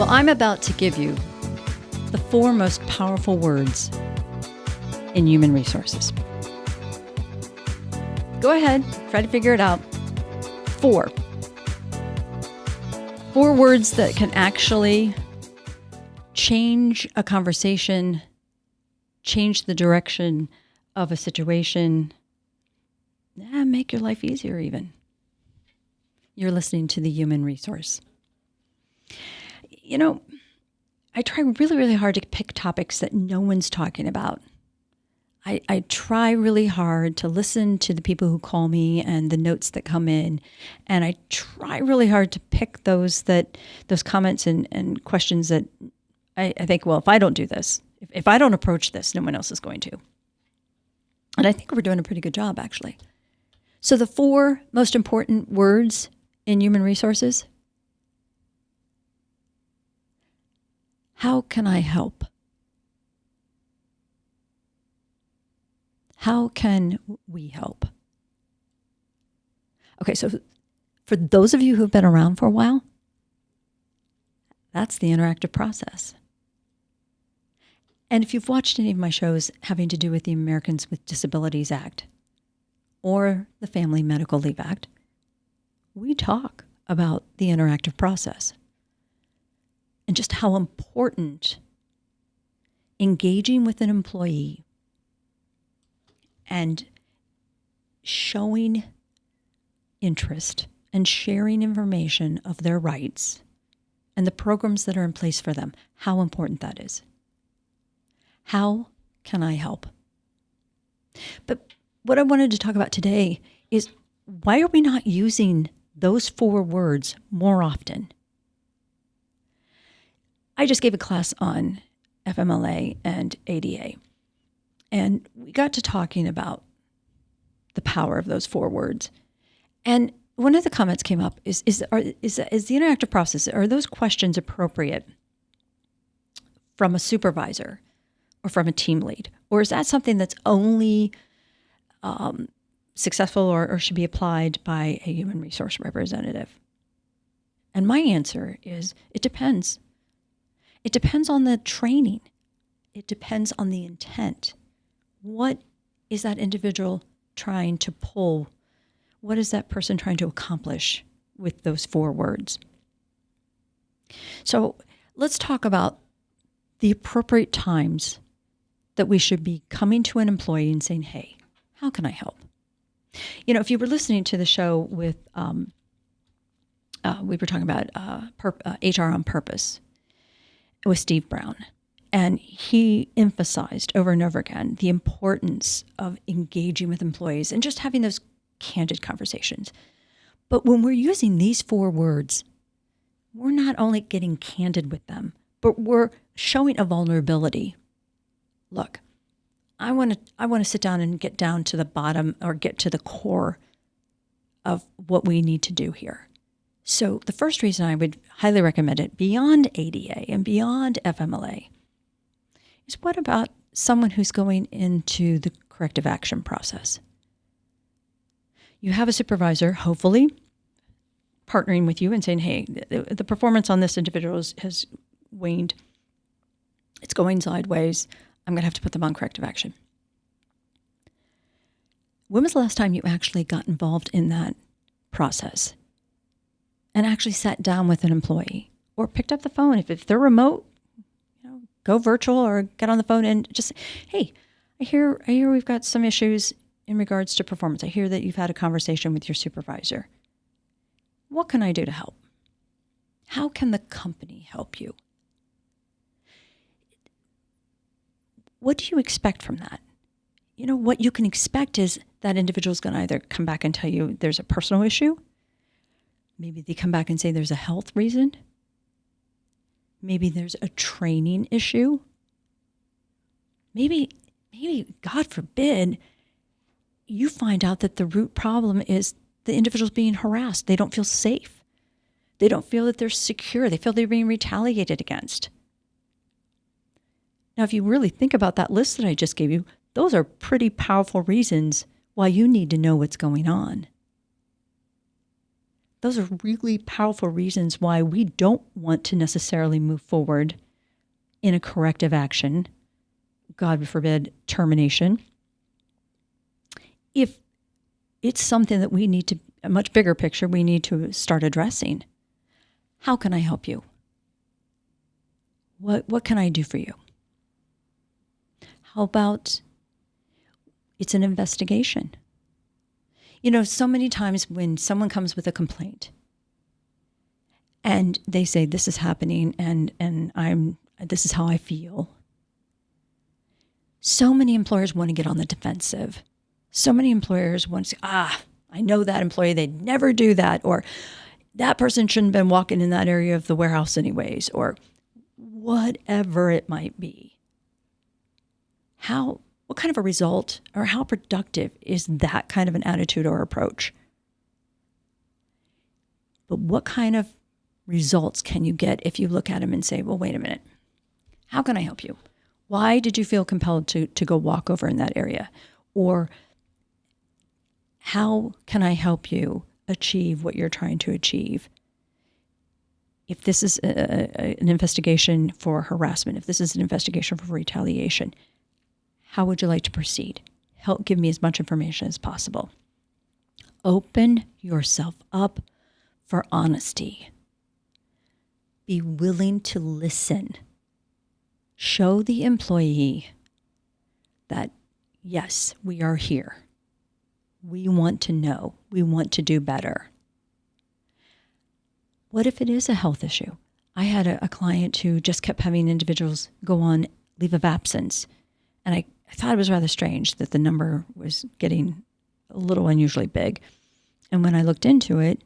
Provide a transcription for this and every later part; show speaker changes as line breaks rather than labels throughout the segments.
Well, I'm about to give you the 4 most powerful words in human resources. Go ahead, try to figure it out. 4 words that can actually change a conversation, change the direction of a situation, make your life easier even. You're listening to the Human Resource. You know, I try really, really hard to pick topics that no one's talking about. I try really hard to listen to the people who call me and the notes that come in. And I try really hard to pick those comments and questions that I think, well, if I don't do this, if I don't approach this, no one else is going to. And I think we're doing a pretty good job, actually. So the 4 most important words in human resources. How can I help? How can we help? Okay, so for those of you who've been around for a while, that's the interactive process. And if you've watched any of my shows having to do with the Americans with Disabilities Act or the Family Medical Leave Act, we talk about the interactive process and just how important engaging with an employee and showing interest and sharing information of their rights and the programs that are in place for them, how important that is. How can I help? But what I wanted to talk about today is, why are we not using those 4 words more often? I just gave a class on FMLA and ADA, and we got to talking about the power of those 4 words. And one of the comments came up is the interactive process, are those questions appropriate from a supervisor or from a team lead? Or is that something that's only successful or should be applied by a human resource representative? And my answer is, it depends. It depends on the training. It depends on the intent. What is that individual trying to pull? What is that person trying to accomplish with those 4 words? So let's talk about the appropriate times that we should be coming to an employee and saying, hey, how can I help? You know, if you were listening to the show with, we were talking about HR on Purpose with Steve Brown, and he emphasized over and over again the importance of engaging with employees and just having those candid conversations. But when we're using these 4 words, we're not only getting candid with them, but we're showing a vulnerability. Look, I want to sit down and get down to the bottom or get to the core of what we need to do here. So the first reason I would highly recommend it, beyond ADA and beyond FMLA, is, what about someone who's going into the corrective action process? You have a supervisor, hopefully, partnering with you and saying, hey, the performance on this individual has waned. It's going sideways. I'm going to have to put them on corrective action. When was the last time you actually got involved in that process and actually sat down with an employee or picked up the phone? If they're remote, go virtual or get on the phone and just say, hey, I hear we've got some issues in regards to performance. I hear that you've had a conversation with your supervisor. What can I do to help? How can the company help you? What do you expect from that? You know, what you can expect is that individual's going to either come back and tell you there's a personal issue. Maybe they come back and say there's a health reason. Maybe there's a training issue. Maybe, God forbid, you find out that the root problem is the individual's being harassed. They don't feel safe. They don't feel that they're secure. They feel they're being retaliated against. Now, if you really think about that list that I just gave you, those are pretty powerful reasons why you need to know what's going on. those are really powerful reasons why we don't want to necessarily move forward in a corrective action, God forbid, termination, if it's something that we need to, a much bigger picture, we need to start addressing. How can I help you? What can I do for you? How about it's an investigation? So many times when someone comes with a complaint and they say, this is happening and this is how I feel. So many employers want to get on the defensive. So many employers want to say, I know that employee, they'd never do that. Or that person shouldn't have been walking in that area of the warehouse anyways, or whatever it might be. What kind of a result or how productive is that kind of an attitude or approach? But what kind of results can you get if you look at them and say, well, wait a minute, how can I help you? Why did you feel compelled to go walk over in that area? Or how can I help you achieve what you're trying to achieve? If this is an investigation for harassment, if this is an investigation for retaliation, how would you like to proceed? Help give me as much information as possible. Open yourself up for honesty. Be willing to listen. Show the employee that, yes, we are here. We want to know. We want to do better. What if it is a health issue? I had a client who just kept having individuals go on leave of absence. And I thought it was rather strange that the number was getting a little unusually big. And when I looked into it,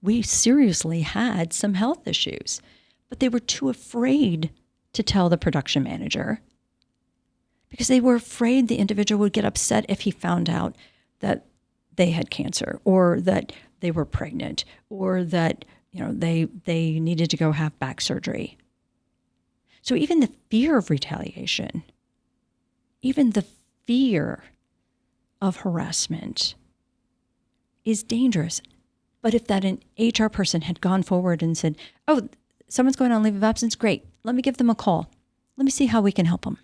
we seriously had some health issues, but they were too afraid to tell the production manager because they were afraid the individual would get upset if he found out that they had cancer or that they were pregnant or that they needed to go have back surgery. So even the fear of retaliation, even the fear of harassment is dangerous. But if that an HR person had gone forward and said, oh, someone's going on leave of absence, great, let me give them a call. Let me see how we can help them.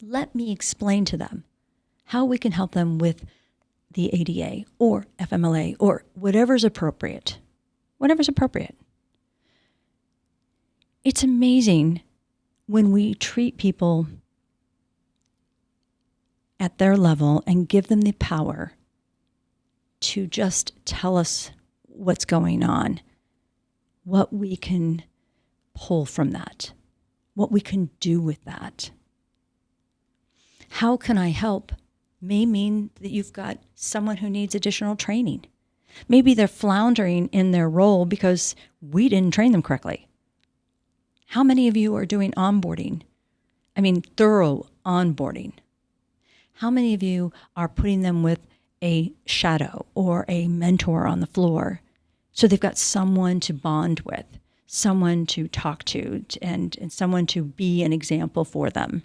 Let me explain to them how we can help them with the ADA or FMLA or whatever's appropriate. Whatever's appropriate. It's amazing when we treat people at their level and give them the power to just tell us what's going on, what we can pull from that, what we can do with that. How can I help may mean that you've got someone who needs additional training. Maybe they're floundering in their role because we didn't train them correctly. How many of you are doing onboarding? Thorough onboarding. How many of you are putting them with a shadow or a mentor on the floor so they've got someone to bond with, someone to talk to, and someone to be an example for them?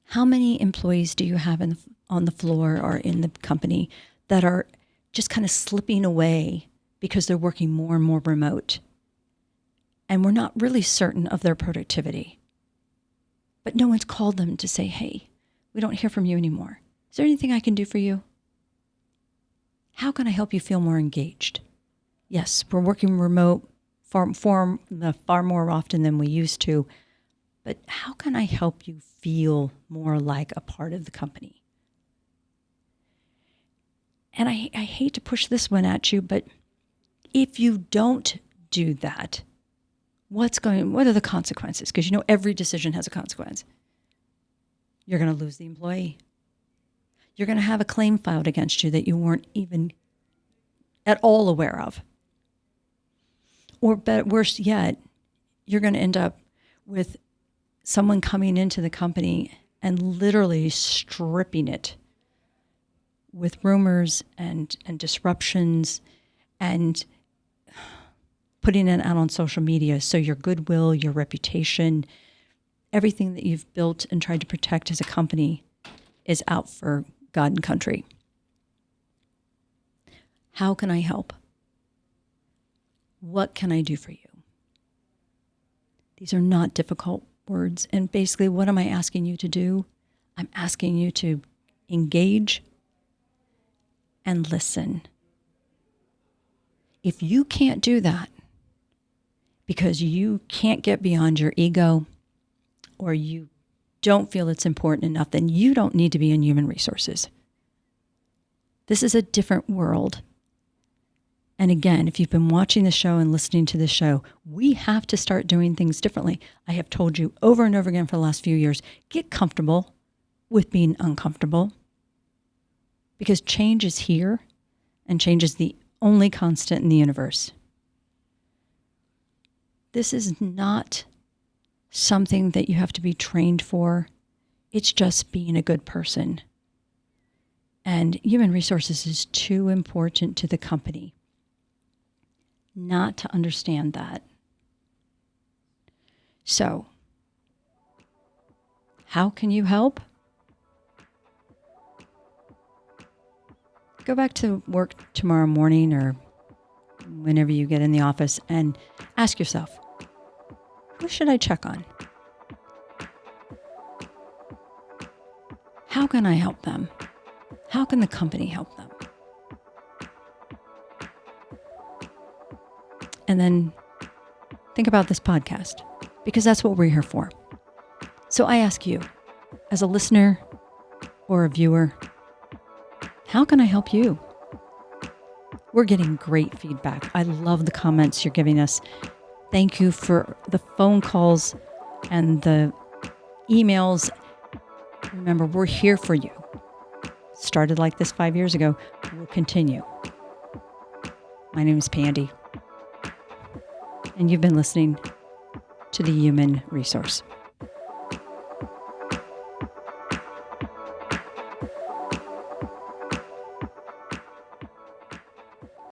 How many employees do you have on the floor or in the company that are just kind of slipping away because they're working more and more remote? And we're not really certain of their productivity. But no one's called them to say, hey, we don't hear from you anymore. Is there anything I can do for you? How can I help you feel more engaged? Yes, we're working remote far more often than we used to. But how can I help you feel more like a part of the company? And I hate to push this one at you, but if you don't do that, what are the consequences? Because every decision has a consequence. You're going to lose the employee. You're going to have a claim filed against you that you weren't even at all aware of. Or worse yet, you're going to end up with someone coming into the company and literally stripping it with rumors and disruptions and putting it out on social media. So your goodwill, your reputation, everything that you've built and tried to protect as a company is out for God and country. How can I help? What can I do for you? These are not difficult words. And basically, what am I asking you to do? I'm asking you to engage and listen. If you can't do that because you can't get beyond your ego or you don't feel it's important enough, then you don't need to be in human resources. This is a different world. And again, if you've been watching the show and listening to the show, we have to start doing things differently. I have told you over and over again for the last few years, get comfortable with being uncomfortable, because change is here and change is the only constant in the universe. This is not something that you have to be trained for. It's just being a good person. And human resources is too important to the company not to understand that. So, how can you help? Go back to work tomorrow morning or whenever you get in the office and ask yourself, who should I check on? How can I help them? How can the company help them? And then think about this podcast, because that's what we're here for. So I ask you, as a listener or a viewer, how can I help you? We're getting great feedback. I love the comments you're giving us. Thank you for the phone calls and the emails. Remember, we're here for you. Started like this 5 years ago. We'll continue. My name is Pandy, and you've been listening to The Human Resource.